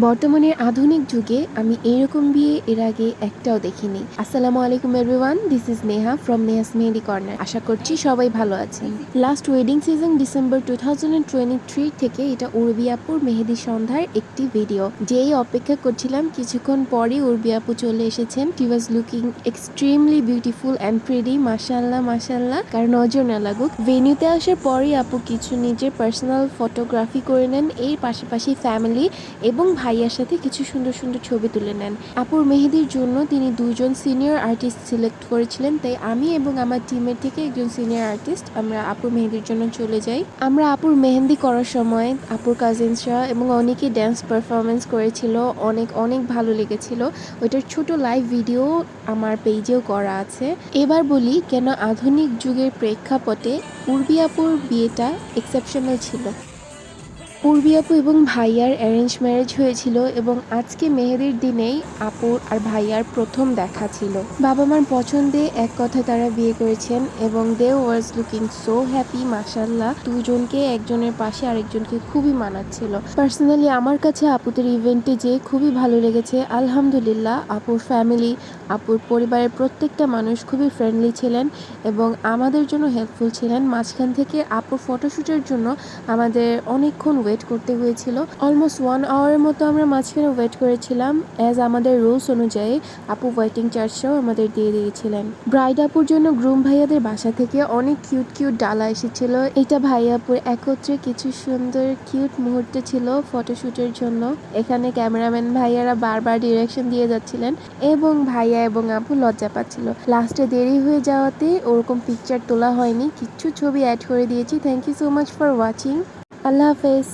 বর্তমানে আধুনিক যুগে আমি এরকম বিয়ে এর আগে একটাও দেখিনি। আসসালামু আলাইকুম everyone, this is Neha from Neha's mehedi corner. আশা করছি সবাই ভালো আছেন। লাস্ট ওয়েডিং সিজন ডিসেম্বর 2023 থেকে এটা উর্বি আপুর মেহেদি সন্ধ্যার একটি ভিডিও, যেই অপেক্ষা করছিলাম কিছুক্ষণ পরই উর্বি আপু চলে এসেছেন। She was looking extremely beautiful and pretty, মাশাআল্লাহ মাশাআল্লাহ, কার নজর না লাগুক। ভেন্যুতে আসার পরই আপু কিছু নিজের পার্সোনাল ফটোগ্রাফি করে নেন, এর পাশাপাশি ফ্যামিলি এবং ভাইয়ার সাথে কিছু সুন্দর সুন্দর ছবি তুলে নেন। আপুর মেহেদির জন্য তিনি দুজন সিনিয়র আর্টিস্ট সিলেক্ট করেছিলেন, তাই আমি এবং আমার টিমের থেকে একজন সিনিয়র আর্টিস্ট আমরা আপুর মেহেদির জন্য চলে যাই। আমরা আপুর মেহেন্দি করার সময় আপুর কাজিনসরা এবং অনেকেই ড্যান্স পারফরমেন্স করেছিল, অনেক অনেক ভালো লেগেছিল। ওইটার ছোট লাইভ ভিডিও আমার পেজেও করা আছে। এবার বলি কেন আধুনিক যুগের প্রেক্ষাপটে উর্বি আপুর বিয়েটা এক্সেপশনাল ছিল। উর্বি আপু এবং ভাইয়ার অ্যারেঞ্জ ম্যারেজ হয়েছিল এবং আজকে মেহেদির দিনেই আপুর আর ভাইয়ার প্রথম দেখা ছিল। বাবা মার পছন্দে এক কথায় তারা বিয়ে করেছেন এবং দে ওয়াজ লুকিং সো হ্যাপি, মাশাআল্লাহ। দুজনকে একজনের পাশে আরেকজনকে খুবই মানাচ্ছিল। পার্সোনালি আমার কাছে আপুদের ইভেন্টে যে খুবই ভালো লেগেছে। আলহামদুলিল্লাহ, আপুর ফ্যামিলি, আপুর পরিবারের প্রত্যেকটা মানুষ খুবই ফ্রেন্ডলি ছিলেন এবং আমাদের জন্য হেল্পফুল ছিলেন। মাঝখান থেকে আপুর ফটোশ্যুটের জন্য আমাদের অনেকক্ষণ ওয়েট করতে হয়েছিল। অলমোস্ট 1 আওয়ারের মতো আমরা মাঝখানে ওয়েট করেছিলাম। অ্যাজ আমাদের রুলস অনুযায়ী আপু ওয়েটিং চার্জটাও আমাদের দিয়ে দিয়েছিলেন। ব্রাইড আপুর জন্য গ্রুম ভাইয়াদের বাসা থেকে অনেক কিউট কিউট ডালা এসেছিল। এটা ভাইয়া আপুর একত্রে কিছু সুন্দর কিউট মুহূর্ত ছিল ফটোশ্যুটের জন্য। এখানে ক্যামেরাম্যান ভাইয়ারা বারবার ডিরেকশন দিয়ে যাচ্ছিলেন এবং ভাইয়া এবং আপু লজ্জা পাচ্ছিল। লাস্টে দেরি হয়ে যাওয়াতে ওরকম পিকচার তোলা হয়নি, কিছু ছবি অ্যাড করে দিয়েছি। Thank you so much for watching. আল্লাহ হাফেজ।